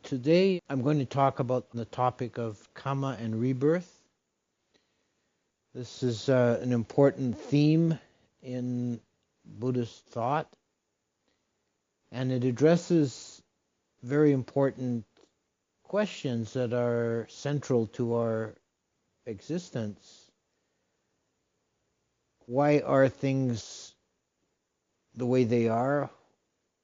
Today I'm going to talk about the topic of Kamma and Rebirth. This is an important theme in Buddhist thought, and it addresses very important questions that are central to our existence. Why are things the way they are?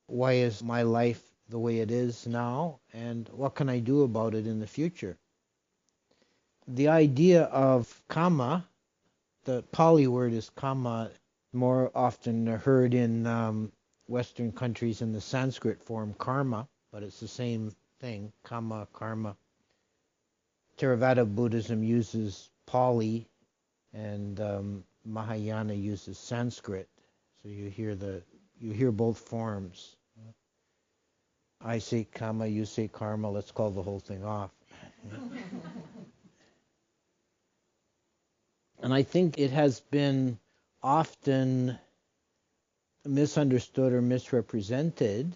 Why is my life the way it is now? And what can I do about it in the future? The idea of Kamma, the Pali word is Kamma, more often heard in Western countries in the Sanskrit form karma, but it's the same thing, Kamma, karma. Theravada Buddhism uses Pali, and Mahayana uses Sanskrit. So you hear both forms. I say Kamma, you say karma. Let's call the whole thing off. And I think it has been often misunderstood or misrepresented.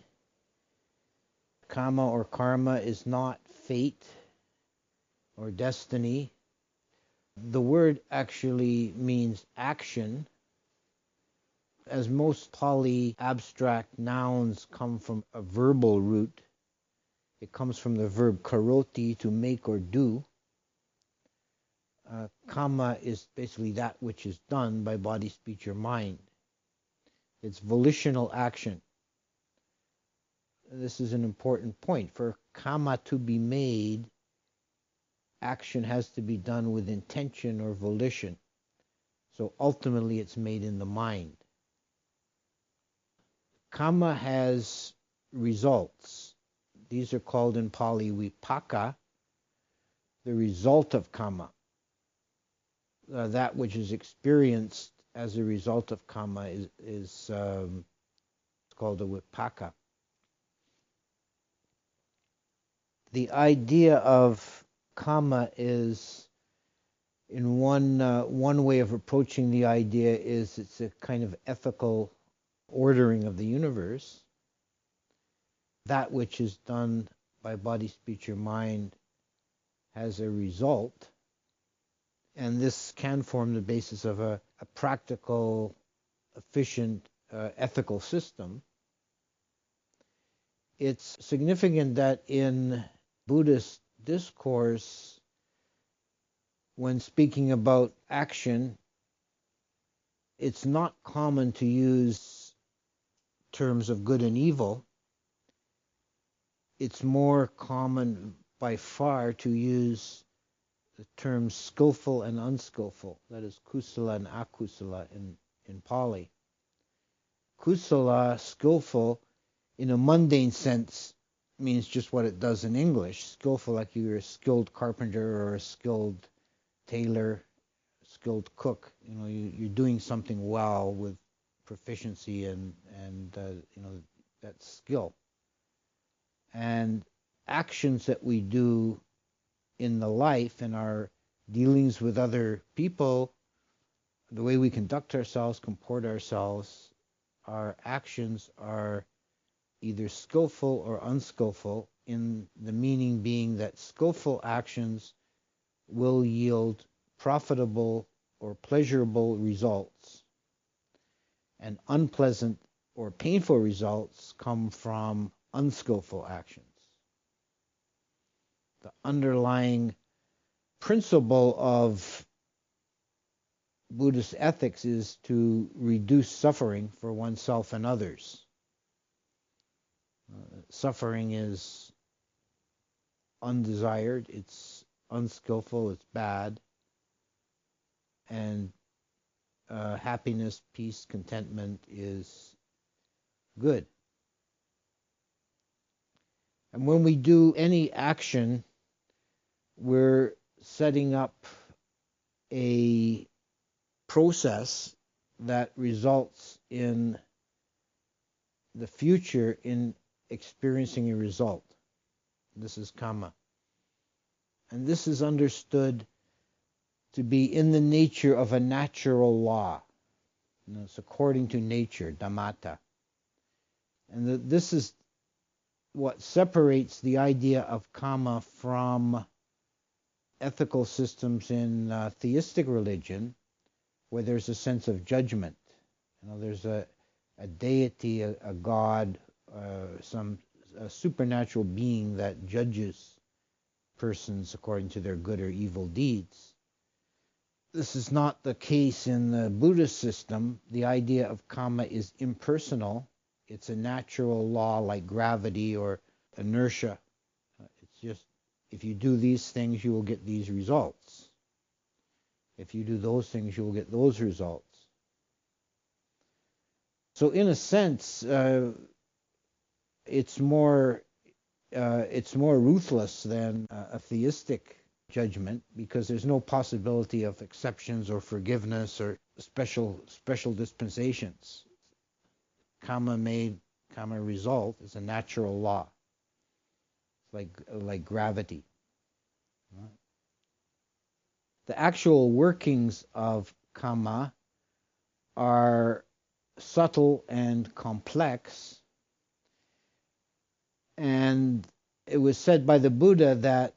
Kamma or karma is not fate or destiny. The word actually means action. As most Pali abstract nouns come from a verbal root, it comes from the verb karoti, to make or do. Kamma is basically that which is done by body, speech, or mind. It's volitional action. This is an important point. For kamma to be made, action has to be done with intention or volition. So ultimately it's made in the mind. Kamma has results. These are called in Pali vipaka, the result of kamma. That which is experienced as a result of kamma is called a vipaka. The idea of kamma is, in one way of approaching the idea is it's a kind of ethical ordering of the universe. That which is done by body, speech, or mind has a result, and this can form the basis of a practical, efficient, ethical system. It's significant that in Buddhist discourse, when speaking about action, it's not common to use terms of good and evil. It's more common by far to use the terms skillful and unskillful, that is kusala and akusala in Pali. Kusala, skillful, in a mundane sense, means just what it does in English. Skillful, like you're a skilled carpenter or a skilled tailor, skilled cook. You're doing something well with proficiency and that skill. And actions that we do in the life and our dealings with other people, the way we conduct ourselves, comport ourselves, our actions are either skillful or unskillful, in the meaning being that skillful actions will yield profitable or pleasurable results, and unpleasant or painful results come from unskillful actions. The underlying principle of Buddhist ethics is to reduce suffering for oneself and others. Suffering is undesired, it's unskillful, it's bad, and happiness, peace, contentment is good. And when we do any action, we're setting up a process that results in the future in experiencing a result. This is kamma. And this is understood to be in the nature of a natural law. It's according to nature, dhammata. And this is what separates the idea of karma from ethical systems in theistic religion, where there's a sense of judgment. There's a deity, a god, a supernatural being that judges persons according to their good or evil deeds. This is not the case in the Buddhist system. The idea of karma is impersonal. It's a natural law like gravity or inertia. It's just, if you do these things, you will get these results. If you do those things, you will get those results. So in a sense, it's more ruthless than a theistic judgment, because there's no possibility of exceptions or forgiveness or special dispensations. Karma result is a natural law, like gravity. The actual workings of karma are subtle and complex, and it was said by the Buddha that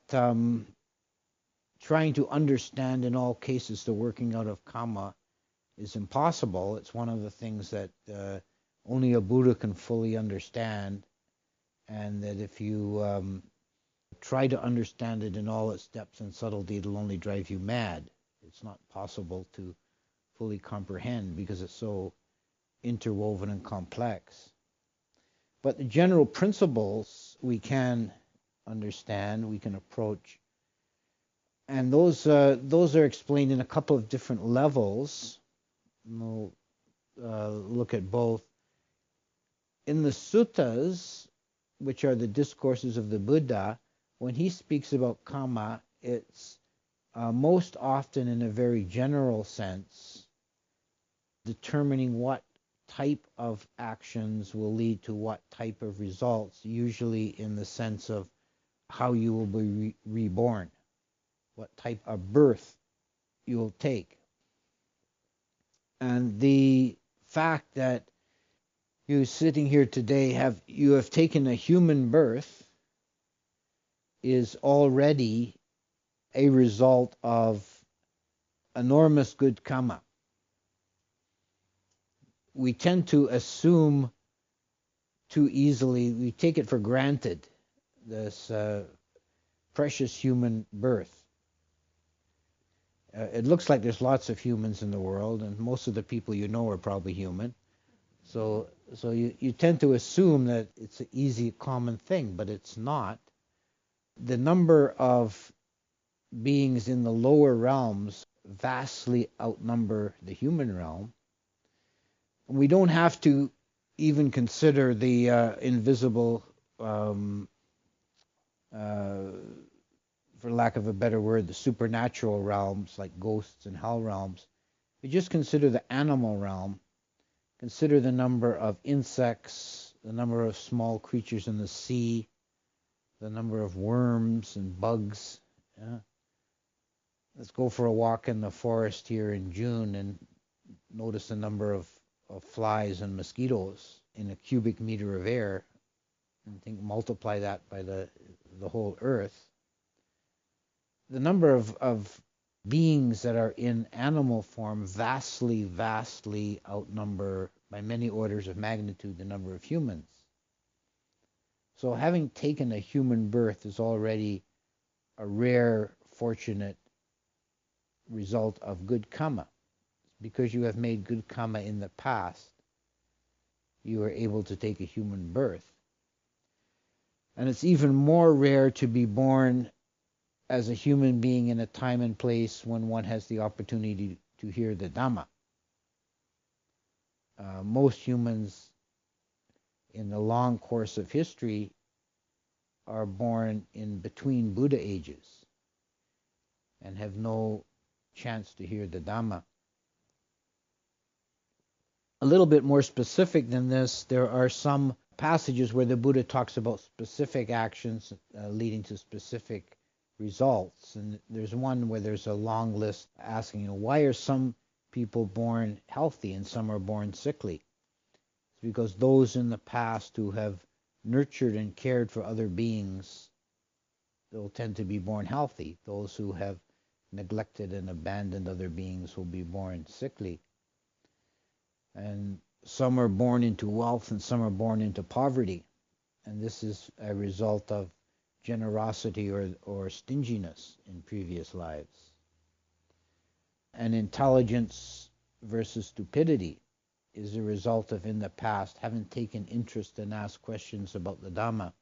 trying to understand in all cases the working out of karma is impossible. It's one of the things that only a Buddha can fully understand, and that if you try to understand it in all its depths and subtlety, it'll only drive you mad. It's not possible to fully comprehend because it's so interwoven and complex. But the general principles we can understand, we can approach, and those are explained in a couple of different levels. We'll look at both. In the suttas, which are the discourses of the Buddha, when he speaks about karma, it's most often in a very general sense, determining what type of actions will lead to what type of results, usually in the sense of how you will be reborn, what type of birth you will take. And the fact that you sitting here today have taken a human birth is already a result of enormous good karma. We tend to assume too easily, we take it for granted, this precious human birth. It looks like there's lots of humans in the world, and most of the people you know are probably human. So you tend to assume that it's an easy, common thing, but it's not. The number of beings in the lower realms vastly outnumber the human realm. We don't have to even consider the invisible, for lack of a better word, the supernatural realms like ghosts and hell realms. We just consider the animal realm. Consider the number of insects, the number of small creatures in the sea, the number of worms and bugs. Yeah. Let's go for a walk in the forest here in June and notice the number of flies and mosquitoes in a cubic meter of air, and multiply that by the whole earth. The number of beings that are in animal form vastly outnumber by many orders of magnitude the number of humans. So having taken a human birth is already a rare, fortunate result of good karma. Because you have made good karma in the past, you are able to take a human birth. And it's even more rare to be born as a human being in a time and place when one has the opportunity to hear the Dhamma. Most humans in the long course of history are born in between Buddha ages and have no chance to hear the Dhamma. A little bit more specific than this, there are some passages where the Buddha talks about specific actions leading to specific results. And there's one where there's a long list asking, why are some people born healthy and some are born sickly? It's because those in the past who have nurtured and cared for other beings, they'll tend to be born healthy. Those who have neglected and abandoned other beings will be born sickly. And some are born into wealth and some are born into poverty. And this is a result of generosity or stinginess in previous lives. And intelligence versus stupidity is a result of, in the past, having taken interest and asked questions about the Dhamma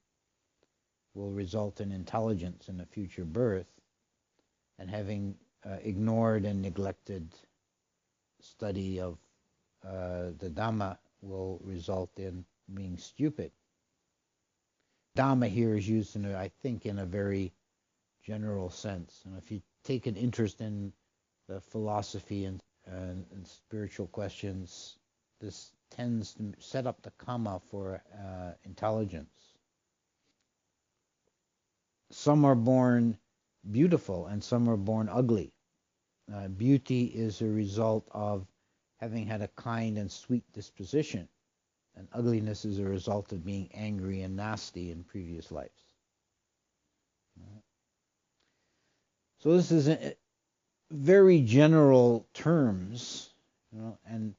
will result in intelligence in a future birth, and having ignored and neglected study of the Dhamma will result in being stupid. Dhamma here is used, I think, in a very general sense. And if you take an interest in the philosophy and spiritual questions, this tends to set up the Kamma for intelligence. Some are born beautiful and some are born ugly. Beauty is a result of having had a kind and sweet disposition, and ugliness is a result of being angry and nasty in previous lives. So this is very general terms, and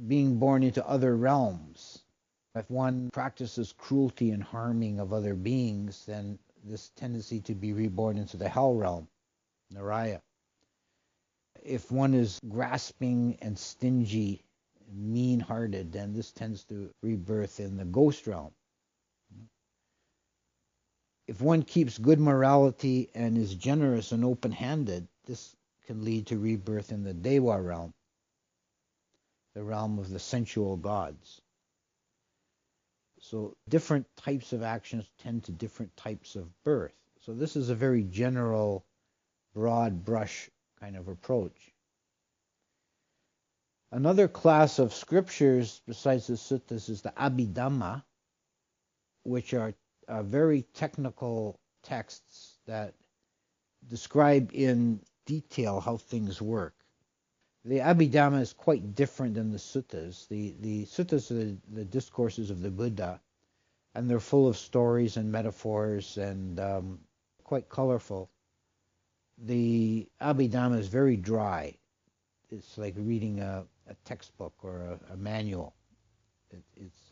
being born into other realms. If one practices cruelty and harming of other beings, then this tendency to be reborn into the hell realm, Naraya. If one is grasping and stingy, mean-hearted, then this tends to rebirth in the ghost realm. If one keeps good morality and is generous and open-handed, this can lead to rebirth in the Deva realm, the realm of the sensual gods. So different types of actions tend to different types of birth. So this is a very general, broad brush kind of approach. Another class of scriptures besides the suttas is the Abhidhamma, which are very technical texts that describe in detail how things work. The Abhidhamma is quite different than the suttas. The suttas are the discourses of the Buddha, and they're full of stories and metaphors and quite colorful. The Abhidhamma is very dry. It's like reading a textbook or a manual. It's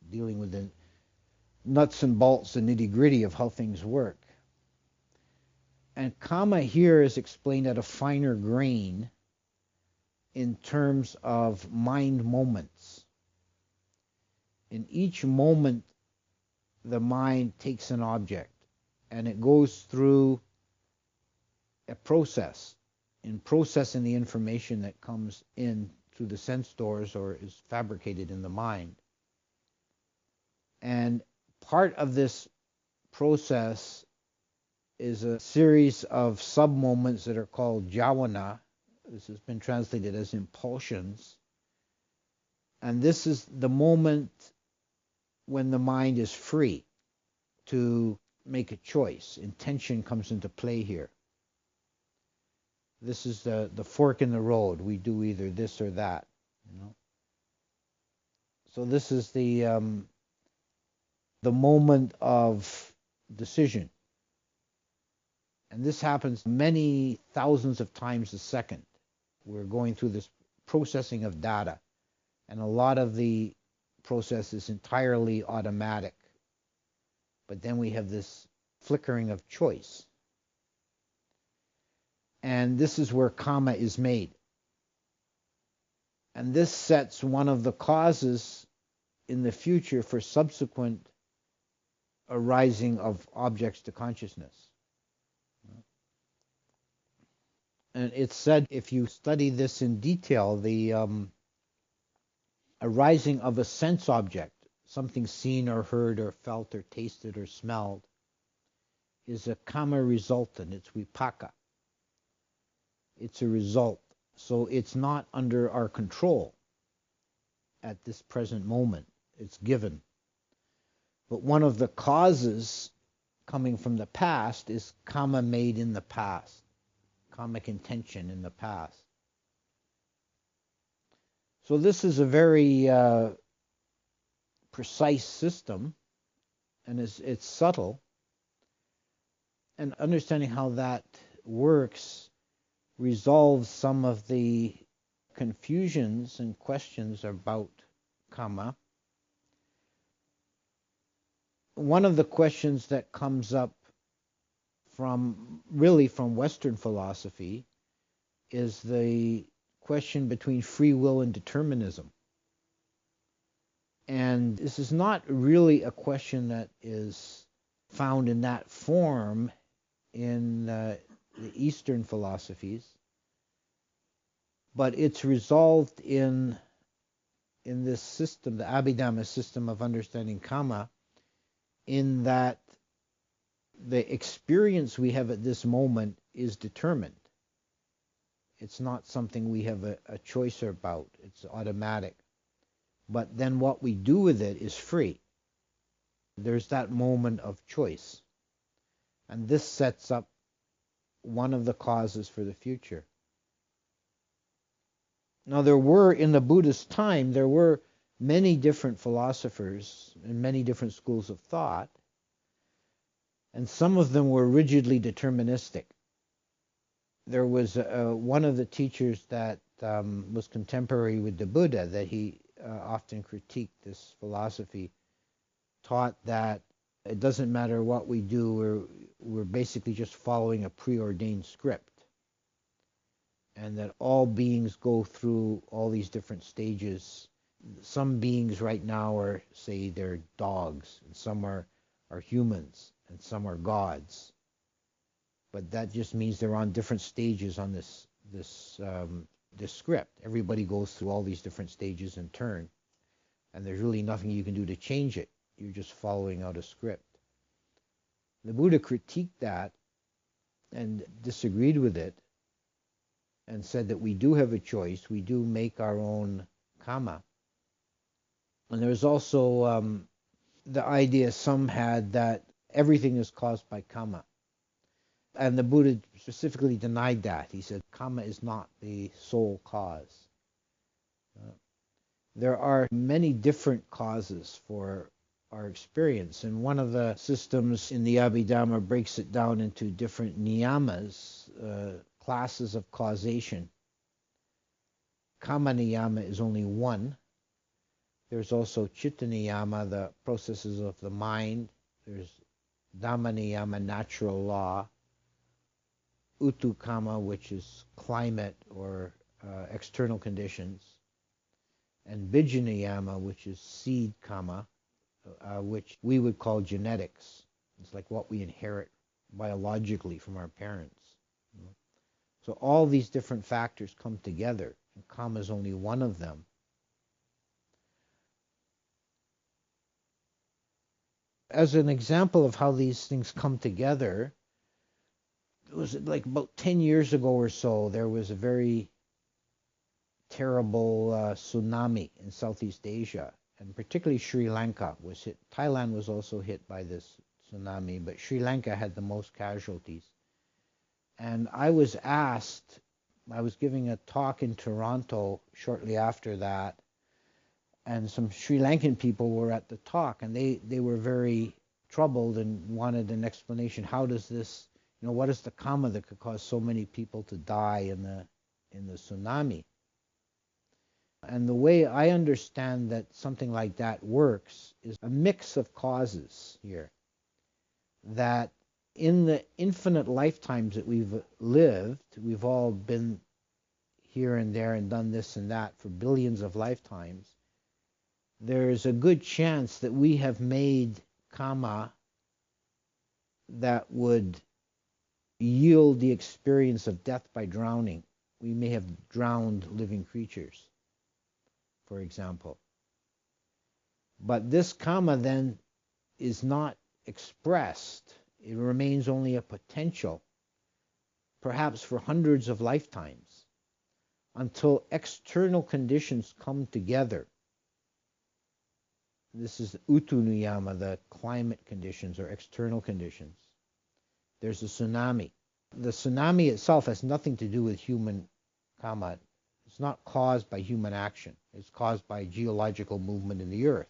dealing with the nuts and bolts, the nitty-gritty of how things work. And Kamma here is explained at a finer grain in terms of mind moments. In each moment, the mind takes an object and it goes through a process in processing the information that comes in through the sense doors or is fabricated in the mind. And part of this process is a series of sub-moments that are called jhāvana. This has been translated as impulsions. And this is the moment when the mind is free to make a choice. Intention comes into play here. This is the fork in the road. We do either this or that. So this is the moment of decision. And this happens many thousands of times a second. We're going through this processing of data. And a lot of the process is entirely automatic. But then we have this flickering of choice. And this is where Kamma is made. And this sets one of the causes in the future for subsequent arising of objects to consciousness. And it's said, if you study this in detail, the arising of a sense object, something seen or heard or felt or tasted or smelled, is a Kamma resultant. It's vipaka. It's a result. So it's not under our control at this present moment. It's given. But one of the causes coming from the past is Kamma made in the past. Kammic intention in the past. So this is a very precise system, and it's subtle. And understanding how that works resolves some of the confusions and questions about Kamma. One of the questions that comes up from Western philosophy is the question between free will and determinism. And this is not really a question that is found in that form in the Eastern philosophies, but it's resolved in this system, the Abhidhamma system of understanding Kamma, in that the experience we have at this moment is determined. It's not something we have a choice about. It's automatic. But then what we do with it is free. There's that moment of choice. And this sets up one of the causes for the future. Now in the Buddhist time, there were many different philosophers and many different schools of thought, and some of them were rigidly deterministic. There was one of the teachers that was contemporary with the Buddha that he often critiqued this philosophy, taught that it doesn't matter what we do, we're basically just following a preordained script, and that all beings go through all these different stages. Some beings right now are, say, they're dogs, and some are humans, and some are gods. But that just means they're on different stages on this script. Everybody goes through all these different stages in turn, and there's really nothing you can do to change it. You're just following out a script. The Buddha critiqued that and disagreed with it, and said that we do have a choice. We do make our own Kamma. And there's also the idea some had that everything is caused by Kamma. And the Buddha specifically denied that. He said Kamma is not the sole cause. There are many different causes for our experience, and one of the systems in the Abhidhamma breaks it down into different niyamas, classes of causation. Kamma niyama is only one. There's also chitta niyama, the processes of the mind. There's dhamma niyama, natural law. Utu kamma, which is climate or external conditions. And bija niyama, which is seed kamma, which we would call genetics. It's like what we inherit biologically from our parents. So all these different factors come together, and Kamma is only one of them. As an example of how these things come together, it was like about 10 years ago or so, there was a very terrible tsunami in Southeast Asia, and particularly Sri Lanka was hit. Thailand was also hit by this tsunami, but Sri Lanka had the most casualties. And I was giving a talk in Toronto shortly after that, and some Sri Lankan people were at the talk, and they were very troubled and wanted an explanation. How does this, what is the Kamma that could cause so many people to die in the tsunami? And the way I understand that something like that works is a mix of causes here. That in the infinite lifetimes that we've lived, we've all been here and there and done this and that for billions of lifetimes, there's a good chance that we have made Kamma that would yield the experience of death by drowning. We may have drowned living creatures, for example. But this Kamma then is not expressed. It remains only a potential, perhaps for hundreds of lifetimes, until external conditions come together. This is Utu Niyama, the climate conditions or external conditions. There's a tsunami. The tsunami itself has nothing to do with human Kamma. It's not caused by human action. It's caused by geological movement in the earth,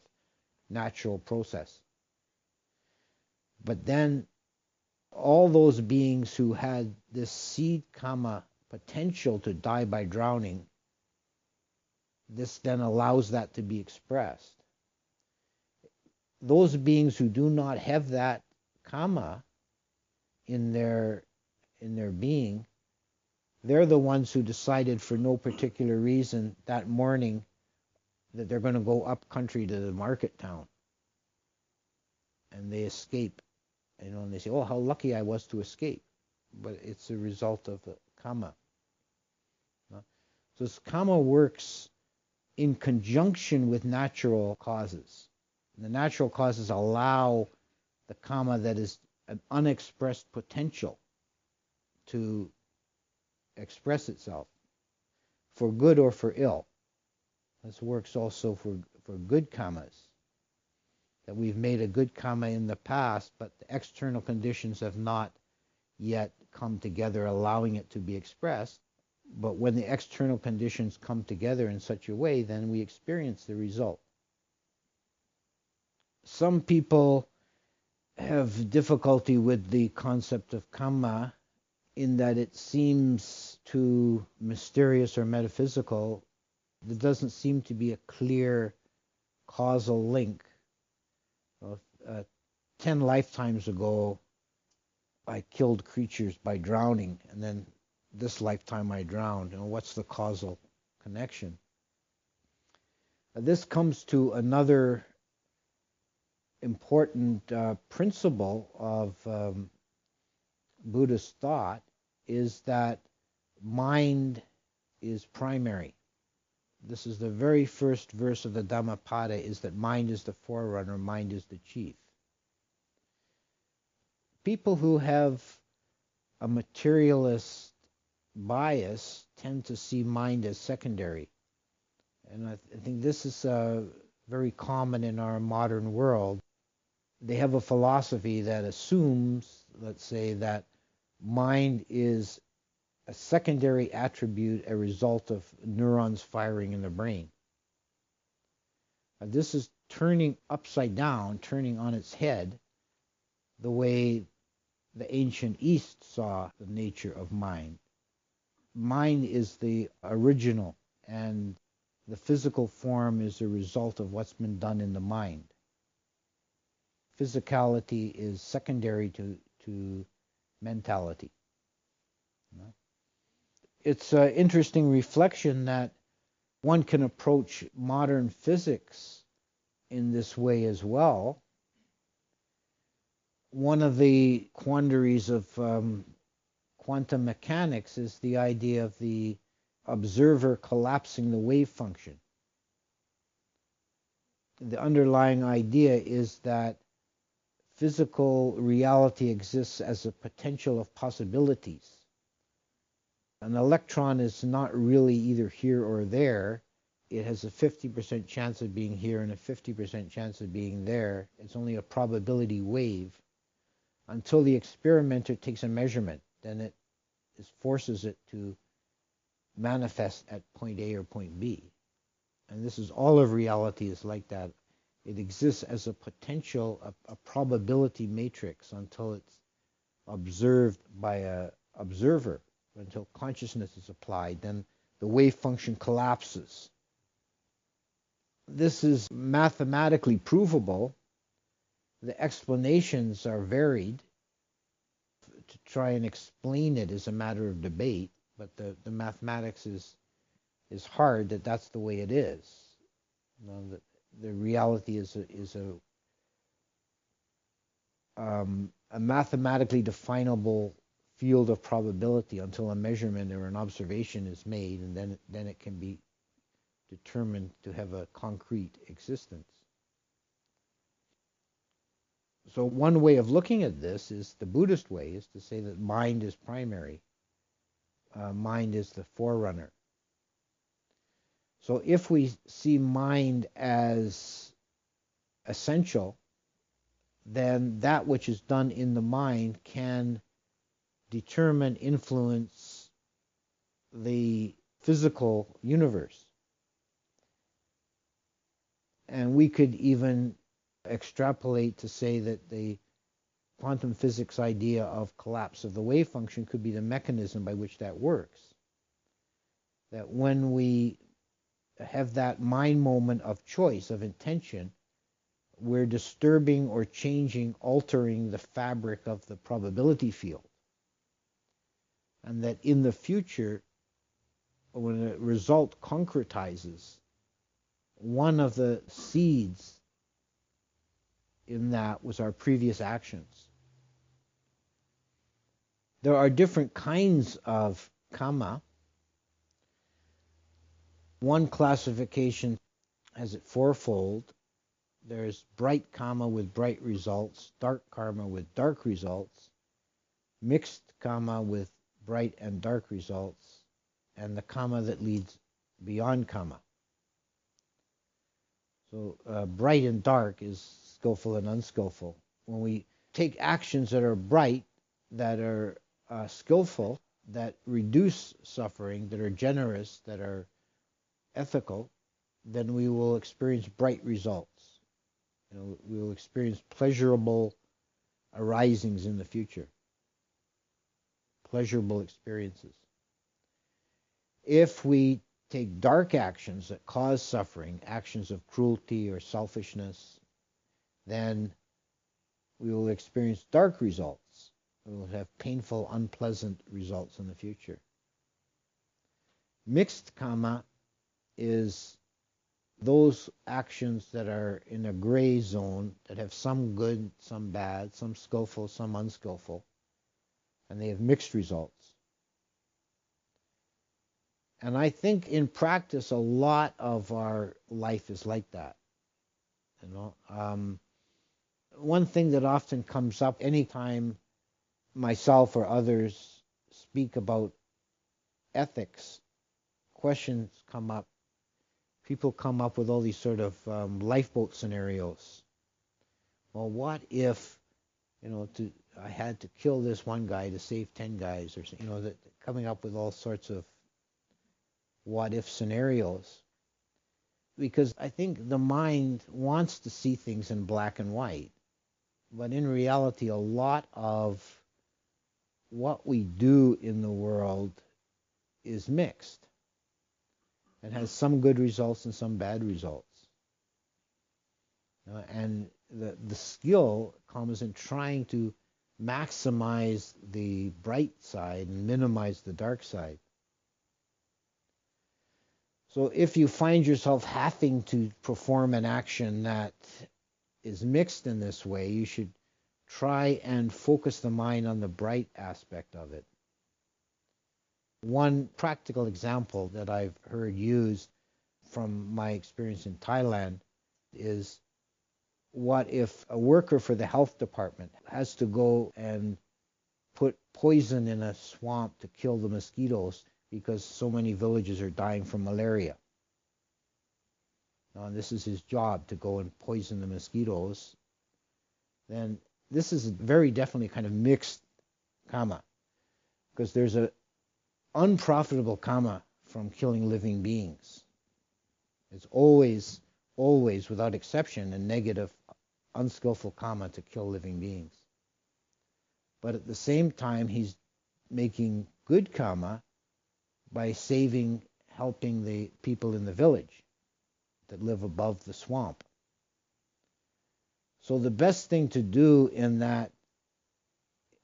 natural process. But then all those beings who had this seed karma potential to die by drowning, this then allows that to be expressed. Those beings who do not have that karma in their being, they're the ones who decided for no particular reason that morning that they're going to go up country to the market town. And they escape. And they say, oh, how lucky I was to escape. But it's a result of the karma. So this karma works in conjunction with natural causes. The natural causes allow the karma that is an unexpressed potential to express itself for good or for ill. This works also for good karmas. That we've made a good karma in the past, but the external conditions have not yet come together allowing it to be expressed. But when the external conditions come together in such a way, then we experience the result. Some people have difficulty with the concept of karma in that it seems too mysterious or metaphysical. There doesn't seem to be a clear causal link. 10 lifetimes ago, I killed creatures by drowning, and then this lifetime I drowned. What's the causal connection? This comes to another important principle of Buddhist thought, is that mind is primary. This is the very first verse of the Dhammapada, is that mind is the forerunner, mind is the chief. People who have a materialist bias tend to see mind as secondary. And I think this is very common in our modern world. They have a philosophy that assumes, let's say, that mind is a secondary attribute, a result of neurons firing in the brain. This is turning upside down, turning on its head, the way the ancient East saw the nature of mind. Mind is the original, and the physical form is a result of what's been done in the mind. Physicality is secondary to mentality. It's an interesting reflection that one can approach modern physics in this way as well. One of the quandaries of quantum mechanics is the idea of the observer collapsing the wave function. The underlying idea is that physical reality exists as a potential of possibilities. An electron is not really either here or there. It has a 50% chance of being here and a 50% chance of being there. It's only a probability wave until the experimenter takes a measurement. Then it forces it to manifest at point A or point B. And this is all of reality is like that. It exists as a potential, a probability matrix until it's observed by an observer, until consciousness is applied. Then the wave function collapses. This is mathematically provable. The explanations are varied. To try and explain it is a matter of debate, but the mathematics is hard, that's the way it is. The reality is a mathematically definable field of probability until a measurement or an observation is made, and then it can be determined to have a concrete existence. So one way of looking at this is the Buddhist way, is to say that mind is primary. Mind is the forerunner. So if we see mind as essential, then that which is done in the mind can determine, influence the physical universe. And we could even extrapolate to say that the quantum physics idea of collapse of the wave function could be the mechanism by which that works. That when we have that mind moment of choice, of intention, we're disturbing or changing, altering the fabric of the probability field. And that in the future, when a result concretizes, one of the seeds in that was our previous actions. There are different kinds of kamma. One classification has it fourfold. There's bright kamma with bright results, dark karma with dark results, mixed kamma with bright and dark results, and the kamma that leads beyond kamma. So bright and dark is skillful and unskillful. When we take actions that are bright, that are skillful, that reduce suffering, that are generous, that are ethical, then we will experience bright results. We will experience pleasurable arisings in the future, pleasurable experiences. If we take dark actions that cause suffering, actions of cruelty or selfishness, then we will experience dark results. We will have painful, unpleasant results in the future. Mixed kamma is those actions that are in a gray zone, that have some good, some bad, some skillful, some unskillful, and they have mixed results. And I think in practice, a lot of our life is like that. One thing that often comes up anytime myself or others speak about ethics, questions come up. People come up with all these sort of lifeboat scenarios. Well, what if, I had to kill this one guy to save 10 guys, or that coming up with all sorts of what if scenarios. Because I think the mind wants to see things in black and white, but in reality, a lot of what we do in the world is mixed. It has some good results and some bad results. And the skill comes in trying to maximize the bright side and minimize the dark side. So if you find yourself having to perform an action that is mixed in this way, you should try and focus the mind on the bright aspect of it. One practical example that I've heard used from my experience in Thailand is, what if a worker for the health department has to go and put poison in a swamp to kill the mosquitoes because so many villages are dying from malaria? Now, this is his job, to go and poison the mosquitoes. Then this is very definitely kind of mixed kamma, because there's a unprofitable kamma from killing living beings. It's always, without exception, a negative, unskillful kamma to kill living beings. But at the same time, he's making good kamma by helping the people in the village that live above the swamp. So the best thing to do in that,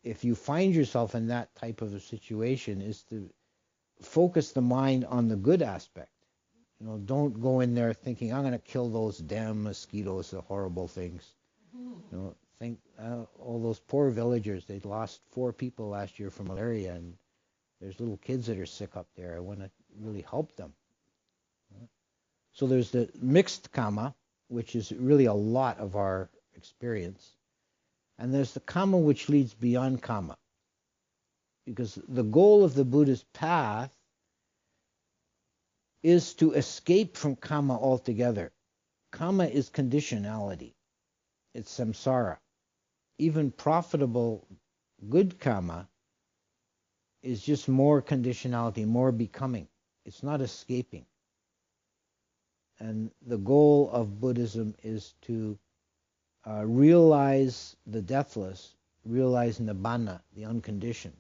if you find yourself in that type of a situation, is to focus the mind on the good aspect. Don't go in there thinking, I'm going to kill those damn mosquitoes, the horrible things. Think all those poor villagers, they lost 4 people last year from malaria, and there's little kids that are sick up there. I want to really help them. So there's the mixed kamma, which is really a lot of our experience. And there's the kamma which leads beyond kamma. Because the goal of the Buddhist path is to escape from kamma altogether. Kamma is conditionality. It's samsara. Even profitable good kamma is just more conditionality, more becoming. It's not escaping. And the goal of Buddhism is to realize the deathless, realize nibbana, the unconditioned.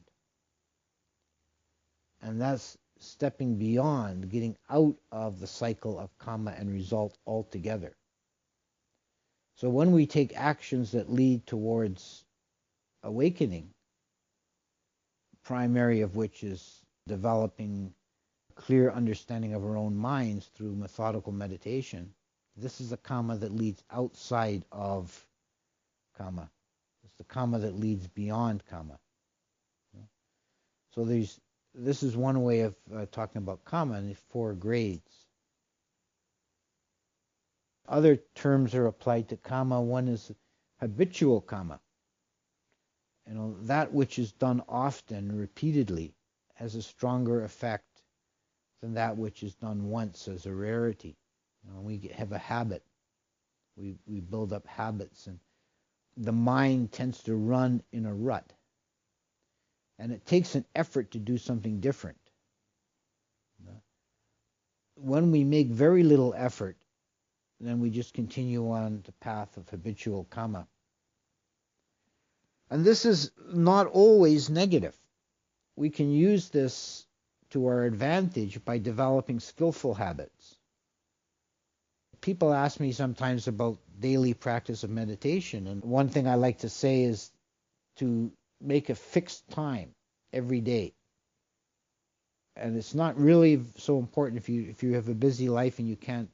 And that's stepping beyond, getting out of the cycle of karma and result altogether. So when we take actions that lead towards awakening, primary of which is developing clear understanding of our own minds through methodical meditation, this is the karma that leads outside of karma. It's the karma that leads beyond karma. So this is one way of talking about karma in the 4 grades. Other terms are applied to karma. One is habitual karma. That which is done often, repeatedly, has a stronger effect than that which is done once as a rarity. We have a habit. We build up habits, and the mind tends to run in a rut. And it takes an effort to do something different. When we make very little effort, then we just continue on the path of habitual karma. And this is not always negative. We can use this to our advantage by developing skillful habits. People ask me sometimes about daily practice of meditation, and one thing I like to say is to make a fixed time every day. And it's not really so important if you have a busy life and you can't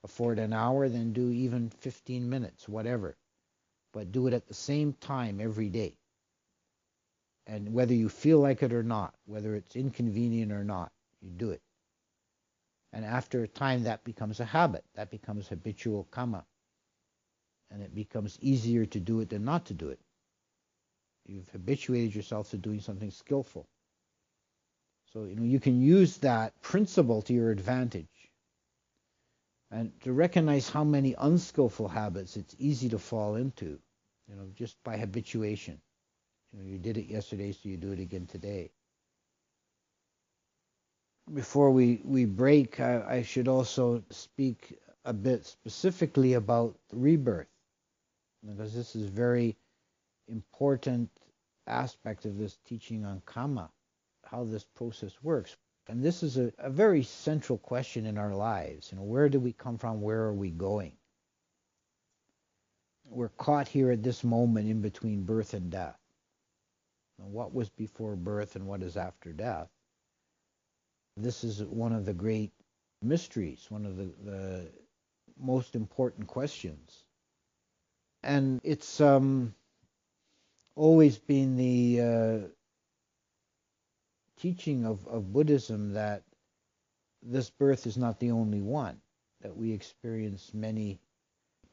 afford an hour, then do even 15 minutes, whatever. But do it at the same time every day. And whether you feel like it or not, whether it's inconvenient or not, you do it. And after a time, that becomes a habit. That becomes habitual karma. And it becomes easier to do it than not to do it. You've habituated yourself to doing something skillful. So you can use that principle to your advantage. And to recognize how many unskillful habits it's easy to fall into, just by habituation. You did it yesterday, so you do it again today. Before we break, I should also speak a bit specifically about rebirth, because this is a very important aspect of this teaching on karma, how this process works. And this is a very central question in our lives. Where do we come from? Where are we going? We're caught here at this moment in between birth and death. What was before birth and what is after death? This is one of the great mysteries, one of the most important questions. And it's always been the teaching of Buddhism that this birth is not the only one, that we experience many,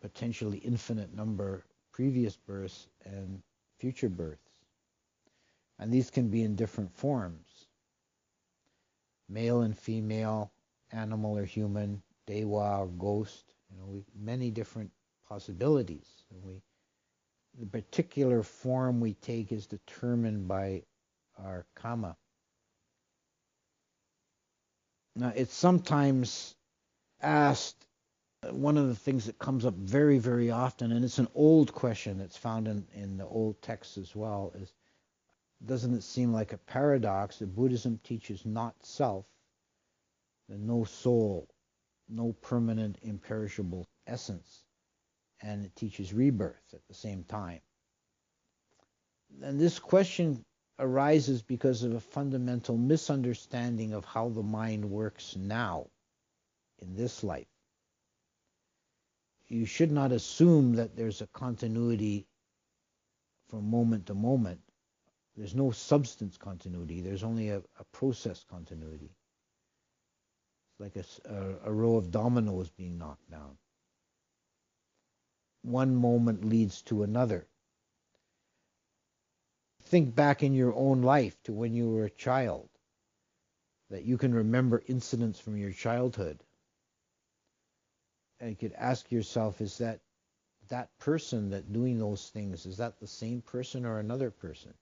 potentially infinite number previous births and future births. And these can be in different forms. Male and female, animal or human, dewa or ghost, many different possibilities. The particular form we take is determined by our karma. Now, it's sometimes asked, one of the things that comes up very, very often, and it's an old question that's found in the old texts as well, is, doesn't it seem like a paradox that Buddhism teaches not self, and no soul, no permanent imperishable essence, and it teaches rebirth at the same time? And this question arises because of a fundamental misunderstanding of how the mind works now, in this life. You should not assume that there's a continuity from moment to moment. There's no substance continuity. There's only a process continuity. It's like a row of dominoes being knocked down. One moment leads to another. Think back in your own life to when you were a child, that you can remember incidents from your childhood. And you could ask yourself, is that person that doing those things, is that the same person or another person?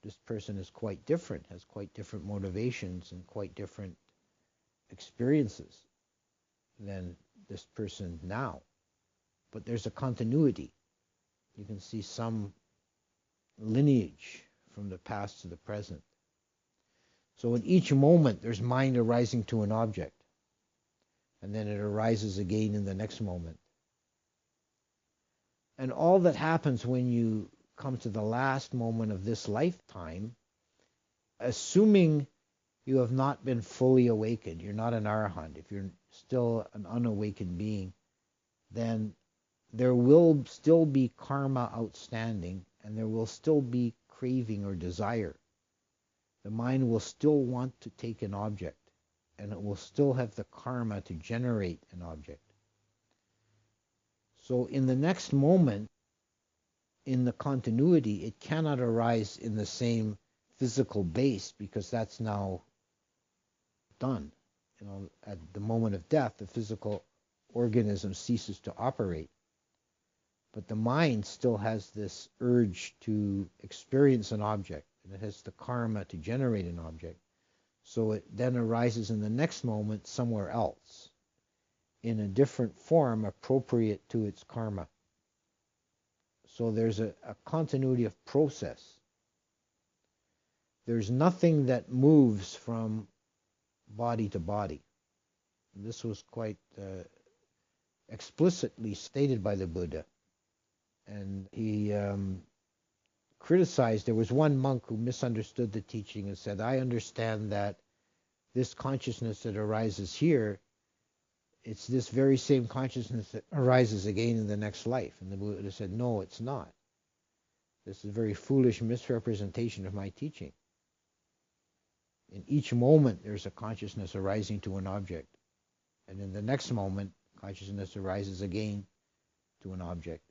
this person is quite different, has quite different motivations and quite different experiences than this person now. But there's a continuity. You can see some lineage from the past to the present. So in each moment, there's mind arising to an object, and then it arises again in the next moment. And all that happens when you come to the last moment of this lifetime, assuming you have not been fully awakened, you're not an arahant, if you're still an unawakened being, then there will still be karma outstanding, and there will still be craving or desire. The mind will still want to take an object, and it will still have the karma to generate an object. So in the next moment, in the continuity, it cannot arise in the same physical base, because that's now done. At the moment of death, the physical organism ceases to operate. But the mind still has this urge to experience an object, and it has the karma to generate an object. So it then arises in the next moment somewhere else, in a different form appropriate to its karma. So there's a continuity of process. There's nothing that moves from body to body. This was quite explicitly stated by the Buddha. And he criticized, there was one monk who misunderstood the teaching and said, I understand that this consciousness that arises here, it's this very same consciousness that arises again in the next life. And the Buddha said, no, it's not. This is a very foolish misrepresentation of my teaching. In each moment, there's a consciousness arising to an object. And in the next moment, consciousness arises again to an object.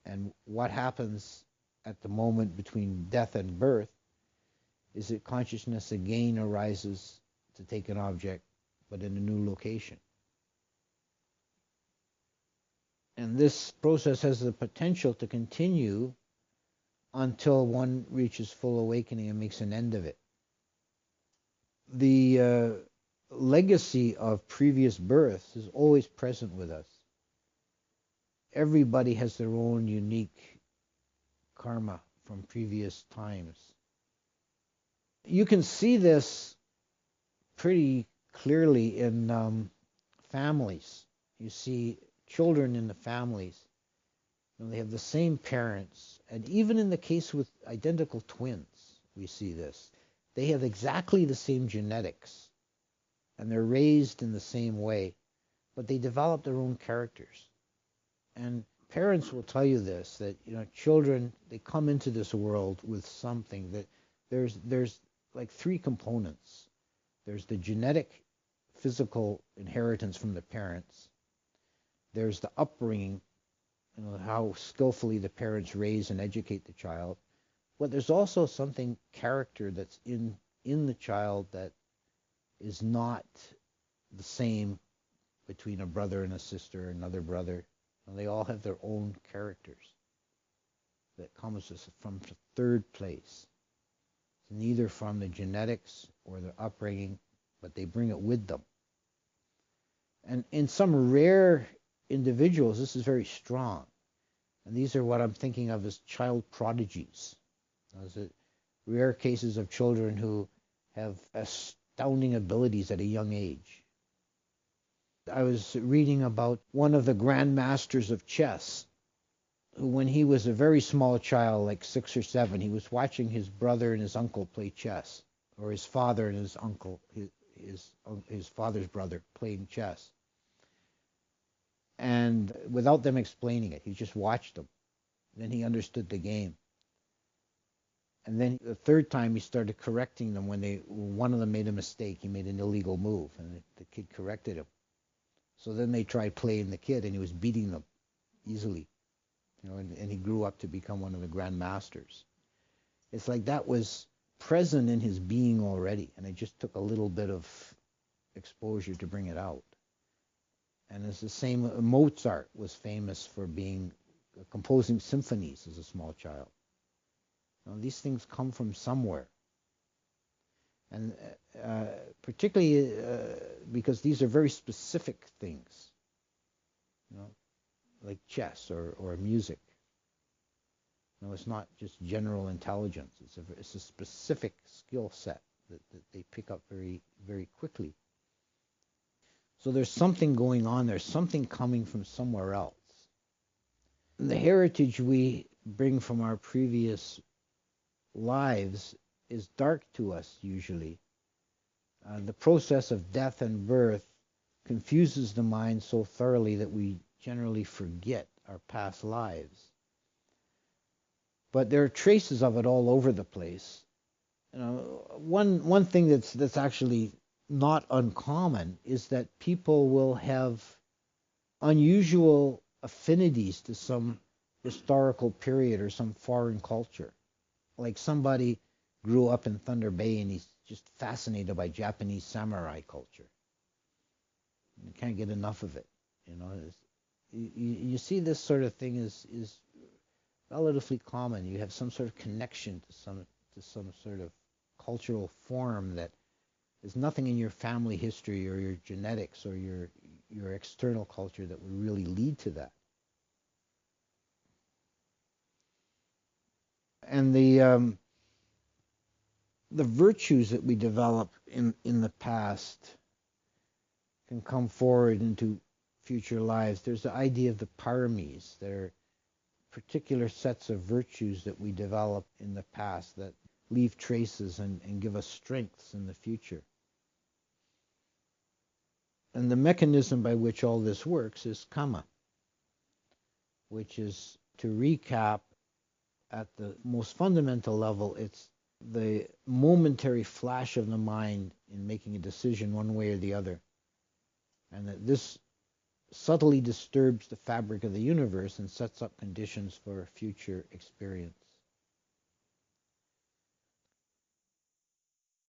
And what happens at the moment between death and birth is that consciousness again arises to take an object, but in a new location. And this process has the potential to continue until one reaches full awakening and makes an end of it. The legacy of previous births is always present with us. Everybody has their own unique karma from previous times. You can see this pretty clearly in families. You see children in the families, they have the same parents, and even in the case with identical twins, we see this. They have exactly the same genetics, and they're raised in the same way, but they develop their own characters. And parents will tell you this, that children, they come into this world with something that there's like three components. There's the genetic, physical inheritance from the parents. There's the upbringing, how skillfully the parents raise and educate the child. But there's also something, character, that's in the child that is not the same between a brother and a sister, another brother. And they all have their own characters that comes from the third place. It's neither from the genetics or the upbringing, but they bring it with them. And in some rare individuals, this is very strong. And these are what I'm thinking of as child prodigies. Those are rare cases of children who have astounding abilities at a young age. I was reading about one of the grandmasters of chess, who when he was a very small child, like 6 or 7, he was watching his brother and his uncle play chess, or his father and his uncle, his father's brother, playing chess. And without them explaining it, he just watched them. Then he understood the game. And then the third time he started correcting them when one of them made a mistake. He made an illegal move, and the kid corrected him. So then they tried playing the kid, and he was beating them easily. And he grew up to become one of the grand masters. It's like that was present in his being already, and it just took a little bit of exposure to bring it out. And it's the same, Mozart was famous for composing symphonies as a small child. These things come from somewhere. And particularly because these are very specific things, like chess or music. It's not just general intelligence. It's a specific skill set that they pick up very, very quickly. So there's something going on. There's something coming from somewhere else. The heritage we bring from our previous lives is dark to us usually. The process of death and birth confuses the mind so thoroughly that we generally forget our past lives. But there are traces of it all over the place. One thing that's actually not uncommon is that people will have unusual affinities to some historical period or some foreign culture. Like somebody grew up in Thunder Bay and he's just fascinated by Japanese samurai culture. You can't get enough of it. You see this sort of thing is relatively common. You have some sort of connection to some sort of cultural form that is nothing in your family history or your genetics or your external culture that would really lead to that. And the virtues that we develop in the past can come forward into future lives. There's the idea of the paramis. They're particular sets of virtues that we develop in the past that leave traces and give us strengths in the future. And the mechanism by which all this works is Kamma, which is, to recap, at the most fundamental level, it's the momentary flash of the mind in making a decision one way or the other. And that this subtly disturbs the fabric of the universe and sets up conditions for future experience.